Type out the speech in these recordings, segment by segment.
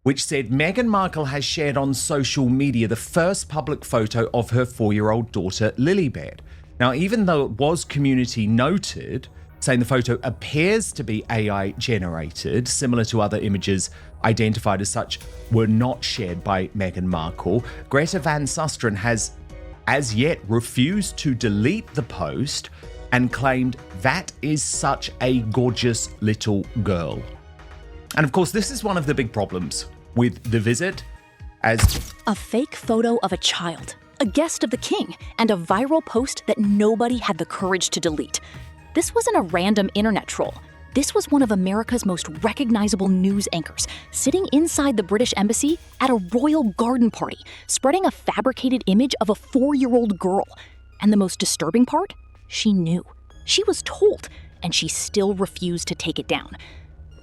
which said Meghan Markle has shared on social media the first public photo of her 4-year-old daughter, Lilibet. Now, even though it was community noted, saying the photo appears to be AI generated, similar to other images identified as such were not shared by Meghan Markle, Greta Van Susteren has as yet refused to delete the post and claimed that is such a gorgeous little girl. And of course, this is one of the big problems with the visit, as a fake photo of a child, a guest of the king, and a viral post that nobody had the courage to delete. This wasn't a random internet troll. This was one of America's most recognizable news anchors, sitting inside the British Embassy at a royal garden party, spreading a fabricated image of a 4-year-old girl. And the most disturbing part? She knew. She was told, and she still refused to take it down.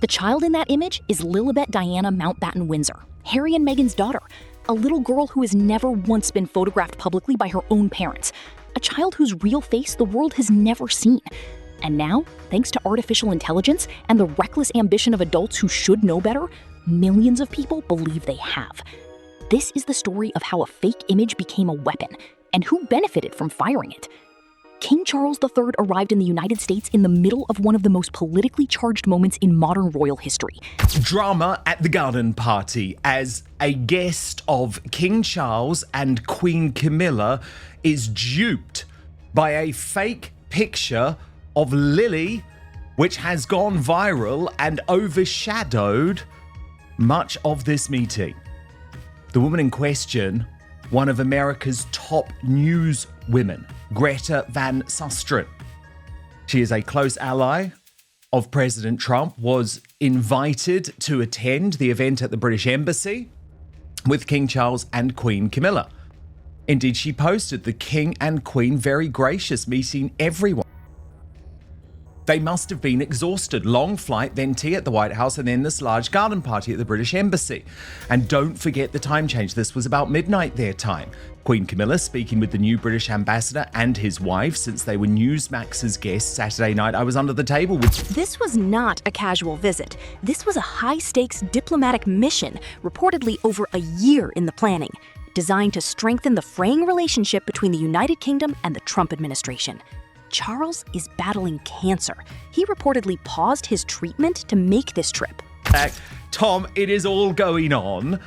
The child in that image is Lilibet Diana Mountbatten Windsor, Harry and Meghan's daughter, a little girl who has never once been photographed publicly by her own parents, a child whose real face the world has never seen. And now, thanks to artificial intelligence and the reckless ambition of adults who should know better, millions of people believe they have. This is the story of how a fake image became a weapon and who benefited from firing it. King Charles III arrived in the United States in the middle of one of the most politically charged moments in modern royal history. Drama at the garden party as a guest of King Charles and Queen Camilla is duped by a fake picture of Lily, which has gone viral and overshadowed much of this meeting. The woman in question, one of America's top news women, Greta Van Susteren. She is a close ally of President Trump, was invited to attend the event at the British Embassy with King Charles and Queen Camilla. Indeed, she posted the King and Queen very gracious, meeting everyone. They must have been exhausted. Long flight, then tea at the White House, and then this large garden party at the British Embassy. And don't forget the time change. This was about midnight their time. Queen Camilla speaking with the new British ambassador and his wife, since they were Newsmax's guests Saturday night. I was under the table with... This was not a casual visit. This was a high-stakes diplomatic mission, reportedly over a year in the planning, designed to strengthen the fraying relationship between the United Kingdom and the Trump administration. Charles is battling cancer. He reportedly paused his treatment to make this trip. Tom, it is all going on,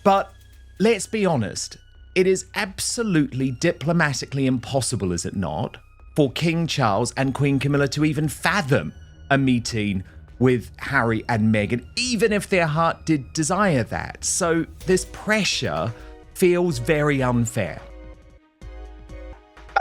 but let's be honest. It is absolutely diplomatically impossible, is it not, for King Charles and Queen Camilla to even fathom a meeting with Harry and Meghan, even if their heart did desire that. So this pressure feels very unfair.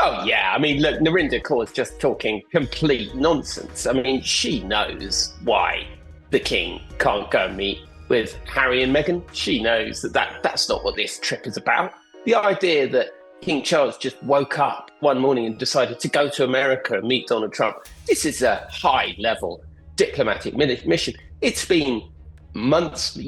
Oh, yeah. I mean, look, Narinder Kaur is just talking complete nonsense. I mean, she knows why the king can't go and meet with Harry and Meghan. She knows that's not what this trip is about. The idea that King Charles just woke up one morning and decided to go to America and meet Donald Trump, this is a high-level diplomatic mission. It's been months,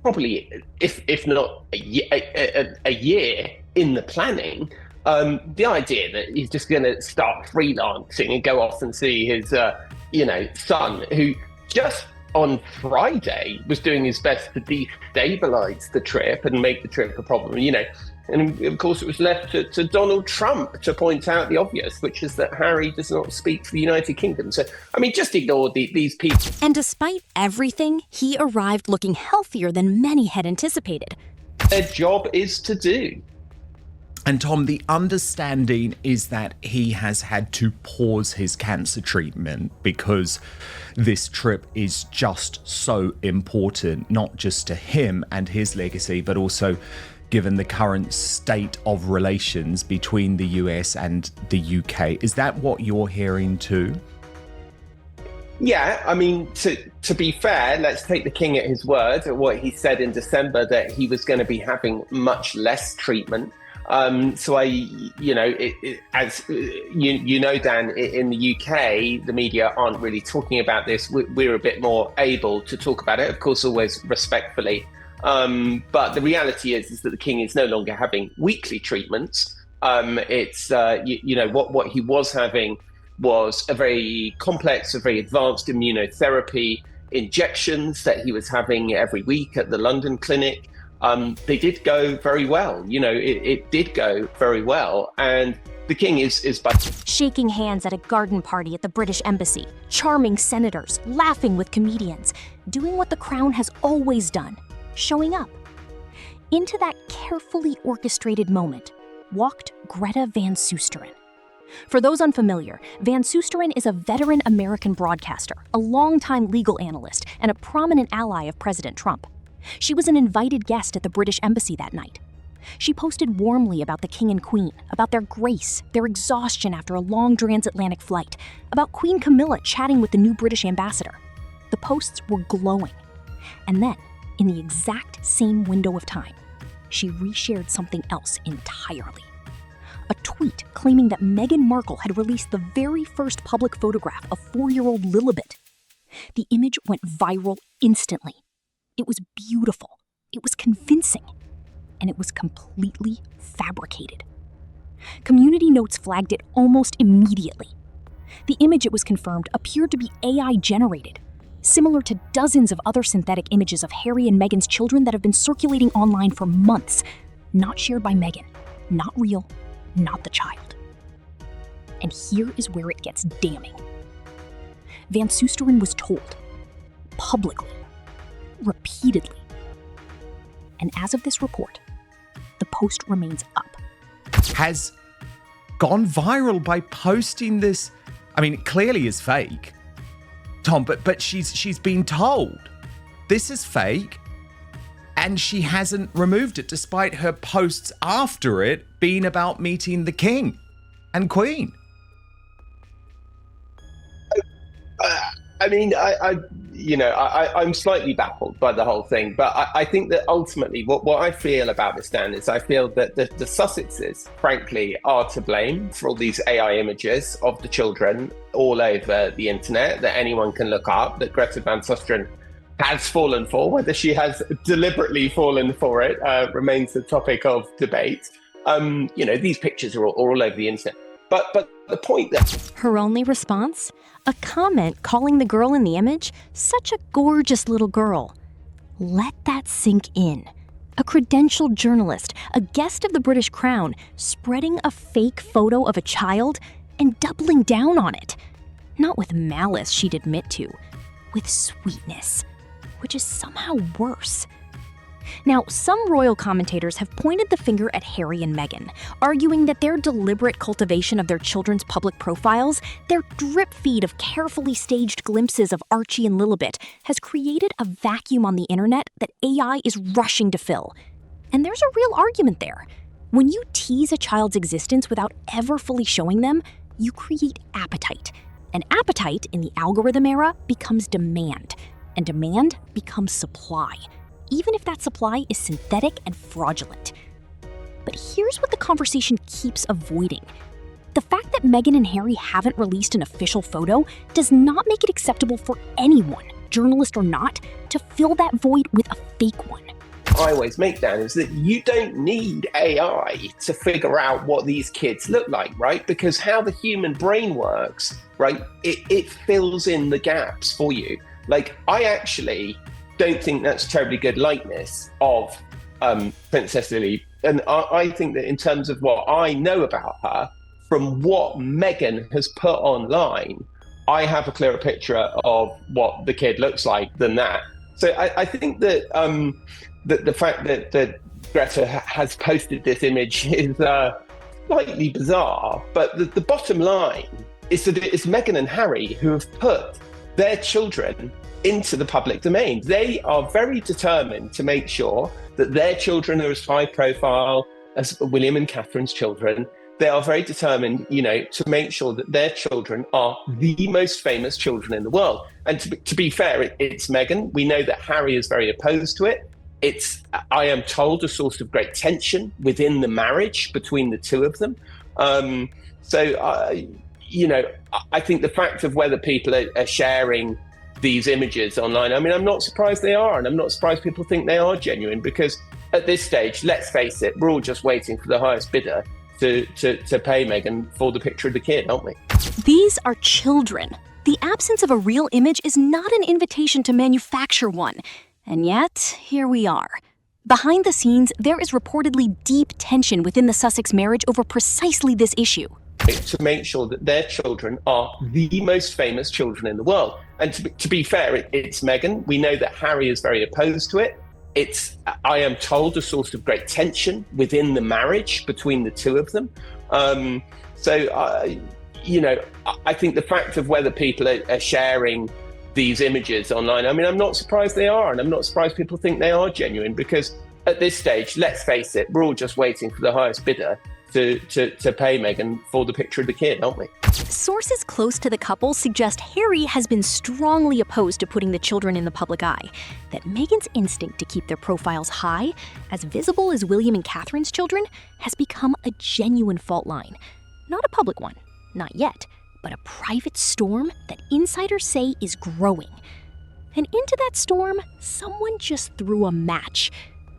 probably, if not a year in the planning. The idea that he's just going to start freelancing and go off and see his, son, who just on Friday was doing his best to destabilize the trip and make the trip a problem, And of course, it was left to Donald Trump to point out the obvious, which is that Harry does not speak for the United Kingdom. So, I mean, just ignore these people. And despite everything, he arrived looking healthier than many had anticipated. Their job is to do. And Tom, the understanding is that he has had to pause his cancer treatment because this trip is just so important, not just to him and his legacy, but also given the current state of relations between the US and the UK. Is that what you're hearing too? Yeah, I mean, to be fair, let's take the king at his word, what he said in December, that he was going to be having much less treatment. So Dan, in the UK, the media aren't really talking about this. We're a bit more able to talk about it, of course, always respectfully. But the reality is that the king is no longer having weekly treatments. What he was having was a very complex, a very advanced immunotherapy. injections that he was having every week at the London clinic, they did go very well. It did go very well. And the king is shaking hands at a garden party at the British Embassy, charming senators, laughing with comedians, doing what the crown has always done, showing up. Into that carefully orchestrated moment walked Greta Van Susteren. For those unfamiliar, Van Susteren is a veteran American broadcaster, a longtime legal analyst, and a prominent ally of President Trump. She was an invited guest at the British Embassy that night. She posted warmly about the king and queen, about their grace, their exhaustion after a long transatlantic flight, about Queen Camilla chatting with the new British ambassador. The posts were glowing. And then, in the exact same window of time, she reshared something else entirely. A tweet claiming that Meghan Markle had released the very first public photograph of 4-year-old Lilibet. The image went viral instantly. It was beautiful. It was convincing. And it was completely fabricated. Community notes flagged it almost immediately. The image, it was confirmed, appeared to be AI generated, similar to dozens of other synthetic images of Harry and Meghan's children that have been circulating online for months, not shared by Meghan, not real, not the child. And here is where it gets damning. Van Susteren was told, publicly, repeatedly, and as of this report, the post remains up. Has gone viral by posting this. I mean, it clearly is fake, Tom, but she's been told this is fake, and she hasn't removed it despite her posts after it being about meeting the king and queen. I'm slightly baffled by the whole thing, but I think that ultimately what I feel about this, Dan, is I feel that the Sussexes, frankly, are to blame for all these AI images of the children all over the internet that anyone can look up, that Greta Van Susteren has fallen for. Whether she has deliberately fallen for it remains the topic of debate. These pictures are all over the internet. But the point that... Her only response? A comment calling the girl in the image such a gorgeous little girl. Let that sink in. A credentialed journalist, a guest of the British Crown, spreading a fake photo of a child and doubling down on it. Not with malice, she'd admit to, with sweetness, which is somehow worse. Now, some royal commentators have pointed the finger at Harry and Meghan, arguing that their deliberate cultivation of their children's public profiles, their drip feed of carefully staged glimpses of Archie and Lilibet, has created a vacuum on the internet that AI is rushing to fill. And there's a real argument there. When you tease a child's existence without ever fully showing them, you create appetite. And appetite, in the algorithm era, becomes demand. And demand becomes supply, even if that supply is synthetic and fraudulent. But here's what the conversation keeps avoiding. The fact that Meghan and Harry haven't released an official photo does not make it acceptable for anyone, journalist or not, to fill that void with a fake one. I always make, Dan, is that you don't need AI to figure out what these kids look like, right? Because how the human brain works, right, it fills in the gaps for you. Like, I actually don't think that's a terribly good likeness of Princess Lily. And I think that in terms of what I know about her, from what Meghan has put online, I have a clearer picture of what the kid looks like than that. So I think that the fact that Greta has posted this image is slightly bizarre. But the bottom line is that it's Meghan and Harry who have put their children into the public domain. They are very determined to make sure that their children are as high profile as William and Catherine's children. They are very determined, to make sure that their children are the most famous children in the world. And to be fair, it's Meghan. We know that Harry is very opposed to it. It's, I am told, a source of great tension within the marriage between the two of them. I think the fact of whether people are sharing these images online, I'm not surprised they are, and I'm not surprised people think they are genuine, because at this stage, let's face it, we're all just waiting for the highest bidder to pay Meghan for the picture of the kid, aren't we? These are children. The absence of a real image is not an invitation to manufacture one. And yet, here we are. Behind the scenes, there is reportedly deep tension within the Sussex marriage over precisely this issue. To make sure that their children are the most famous children in the world. And to be fair, it's Meghan. We know that Harry is very opposed to it. It's, I am told, a source of great tension within the marriage between the two of them. I think the fact of whether people are sharing these images online, I mean, I'm not surprised they are, and I'm not surprised people think they are genuine, because at this stage, let's face it, we're all just waiting for the highest bidder to pay Meghan for the picture of the kid, aren't we? Sources close to the couple suggest Harry has been strongly opposed to putting the children in the public eye, that Meghan's instinct to keep their profiles high, as visible as William and Catherine's children, has become a genuine fault line. Not a public one, not yet, but a private storm that insiders say is growing. And into that storm, someone just threw a match,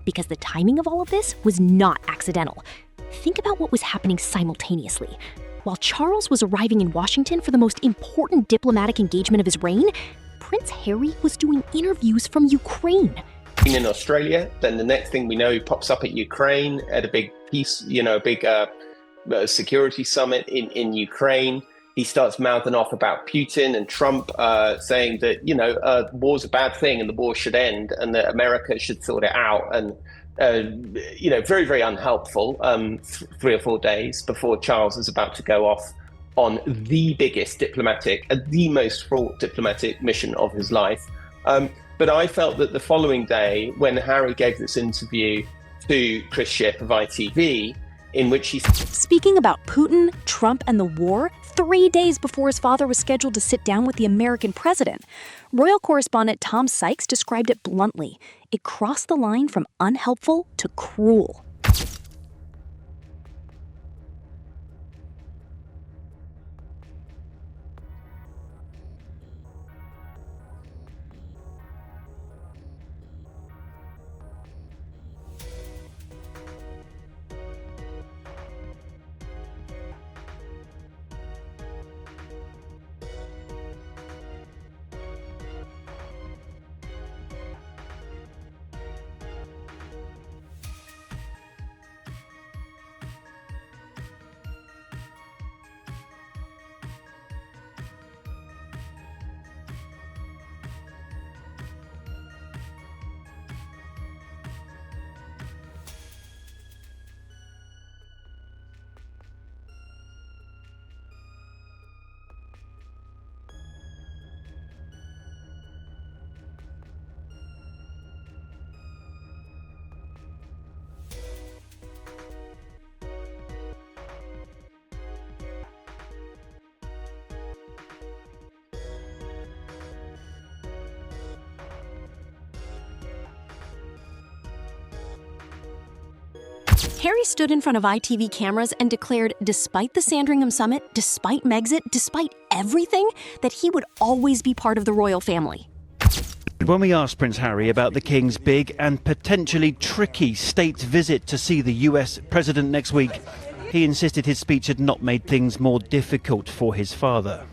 because the timing of all of this was not accidental. Think about what was happening simultaneously. While Charles was arriving in Washington for the most important diplomatic engagement of his reign, Prince Harry was doing interviews from Ukraine. In Australia, then the next thing we know, he pops up at Ukraine at a big peace, a big security summit in Ukraine. He starts mouthing off about Putin and Trump, saying that, war's a bad thing and the war should end and that America should sort it out. And very, very unhelpful 3 or 4 days before Charles is about to go off on the biggest the most fraught diplomatic mission of his life. But I felt that the following day, when Harry gave this interview to Chris Shipp of ITV, in which he... Speaking about Putin, Trump, and the war, 3 days before his father was scheduled to sit down with the American president, royal correspondent Tom Sykes described it bluntly. It crossed the line from unhelpful to cruel. Harry stood in front of ITV cameras and declared, despite the Sandringham summit, despite Megxit, despite everything, that he would always be part of the royal family. When we asked Prince Harry about the King's big and potentially tricky state visit to see the US president next week, he insisted his speech had not made things more difficult for his father.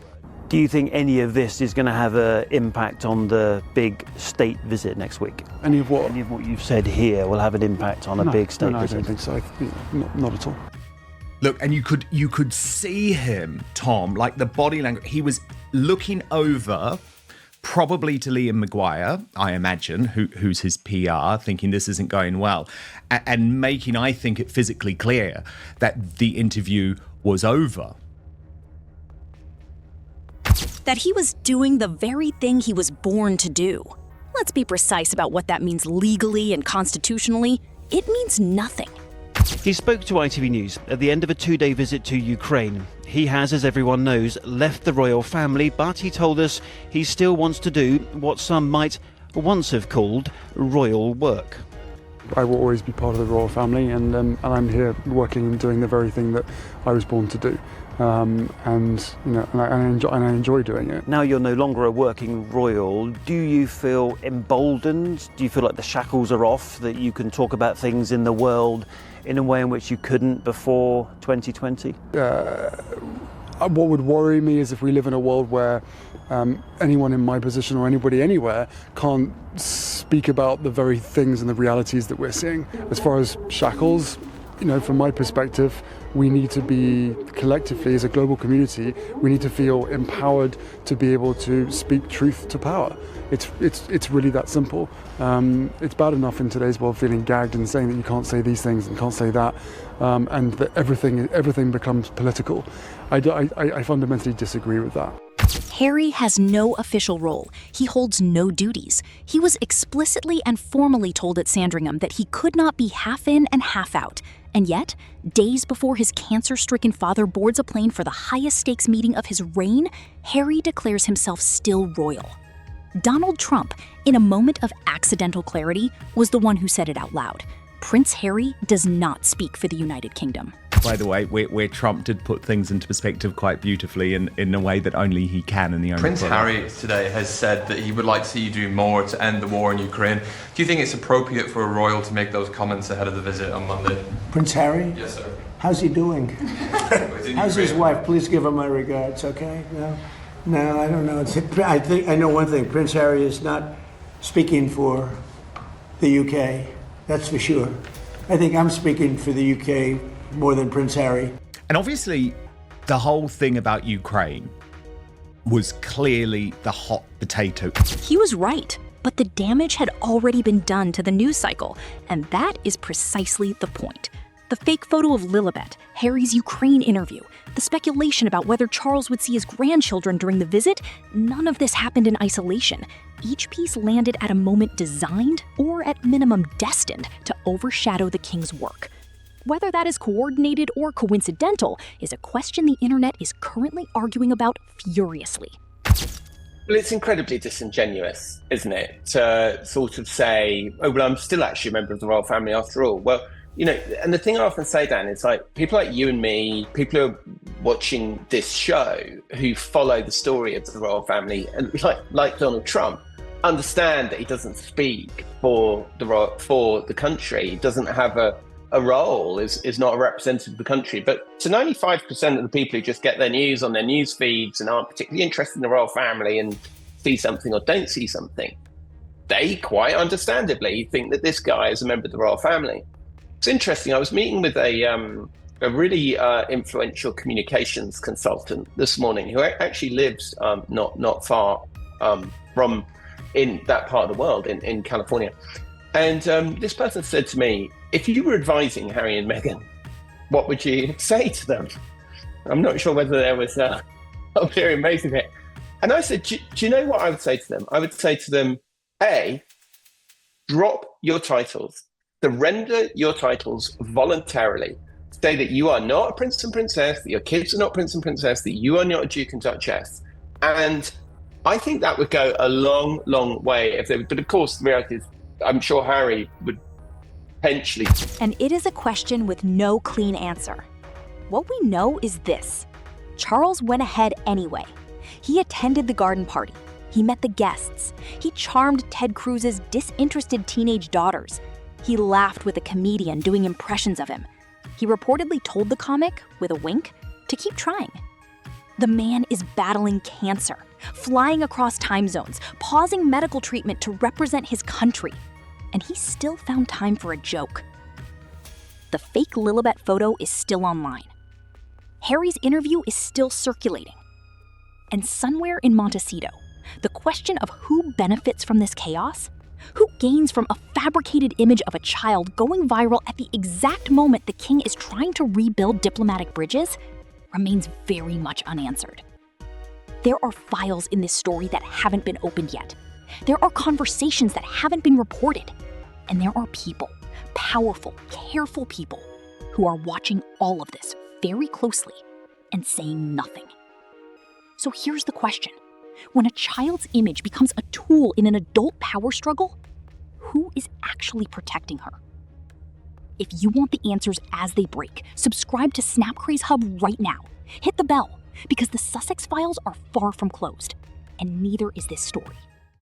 Do you think any of this is going to have an impact on the big state visit next week? Any of what? Any of what you've said here will have an impact on a big state visit? I don't think so. Not at all. Look, and you could see him, Tom, like the body language. He was looking over, probably to Liam Maguire, I imagine, who's his PR, thinking this isn't going well, and making, I think, it physically clear that the interview was over. That he was doing the very thing he was born to do. Let's be precise about what that means legally and constitutionally. It means nothing. He spoke to ITV News at the end of a 2-day visit to Ukraine. He has, as everyone knows, left the royal family, but he told us he still wants to do what some might once have called royal work. I will always be part of the royal family, and I'm here working and doing the very thing that I was born to do. And I enjoy doing it. Now you're no longer a working royal. Do you feel emboldened? Do you feel like the shackles are off, that you can talk about things in the world in a way in which you couldn't before 2020? What would worry me is if we live in a world where anyone in my position or anybody anywhere can't speak about the very things and the realities that we're seeing. As far as shackles, from my perspective, we need to be collectively, as a global community, we need to feel empowered to be able to speak truth to power. It's really that simple. It's bad enough in today's world feeling gagged and saying that you can't say these things and can't say that, and that everything becomes political. I fundamentally disagree with that. Harry has no official role. He holds no duties. He was explicitly and formally told at Sandringham that he could not be half in and half out. And yet, days before his cancer-stricken father boards a plane for the highest stakes meeting of his reign, Harry declares himself still royal. Donald Trump, in a moment of accidental clarity, was the one who said it out loud. Prince Harry does not speak for the United Kingdom. By the way, where Trump did put things into perspective quite beautifully in a way that only he can and the only Prince Harry today has said that he would like to see you do more to end the war in Ukraine. Do you think it's appropriate for a royal to make those comments ahead of the visit on Monday? Prince Harry? Yes, sir. How's he doing? How's his wife? Please give him my regards, okay? No, I don't know. I know one thing. Prince Harry is not speaking for the UK. That's for sure. I think I'm speaking for the UK more than Prince Harry. And obviously, the whole thing about Ukraine was clearly the hot potato. He was right, but the damage had already been done to the news cycle, and that is precisely the point. The fake photo of Lilibet, Harry's Ukraine interview, the speculation about whether Charles would see his grandchildren during the visit, none of this happened in isolation. Each piece landed at a moment designed, or at minimum destined, to overshadow the king's work. Whether that is coordinated or coincidental is a question the internet is currently arguing about furiously. Well, it's incredibly disingenuous, isn't it, to sort of say, oh, well, I'm still actually a member of the royal family after all. Well, and the thing I often say, Dan, is like people like you and me, people who are watching this show, who follow the story of the royal family, and like Donald Trump, understand that he doesn't speak for the country. He doesn't have a role, is not a representative of the country. But to 95% of the people who just get their news on their news feeds and aren't particularly interested in the royal family and see something or don't see something, they quite understandably think that this guy is a member of the royal family. It's interesting. I was meeting with a really influential communications consultant this morning who actually lives not far from in that part of the world, in California. And this person said to me, if you were advising Harry and Meghan, what would you say to them? I'm not sure whether there was a very amazing bit. And I said, do you know what I would say to them? I would say to them, A, drop your titles. Surrender your titles voluntarily. Say that you are not a prince and princess, that your kids are not prince and princess, that you are not a duke and duchess. And I think that would go a long, long way if they would. But of course, the reality is, I'm sure Harry would potentially. And it is a question with no clean answer. What we know is this: Charles went ahead anyway. He attended the garden party. He met the guests. He charmed Ted Cruz's disinterested teenage daughters. He laughed with a comedian doing impressions of him. He reportedly told the comic, with a wink, to keep trying. The man is battling cancer, flying across time zones, pausing medical treatment to represent his country. And he still found time for a joke. The fake Lilibet photo is still online. Harry's interview is still circulating. And somewhere in Montecito, the question of who benefits from this chaos, who gains from a fabricated image of a child going viral at the exact moment the king is trying to rebuild diplomatic bridges, remains very much unanswered. There are files in this story that haven't been opened yet. There are conversations that haven't been reported. And there are people, powerful, careful people, who are watching all of this very closely and saying nothing. So here's the question. When a child's image becomes a tool in an adult power struggle, who is actually protecting her? If you want the answers as they break, subscribe to Snap Craze Hub right now. Hit the bell, because the Sussex files are far from closed, and neither is this story.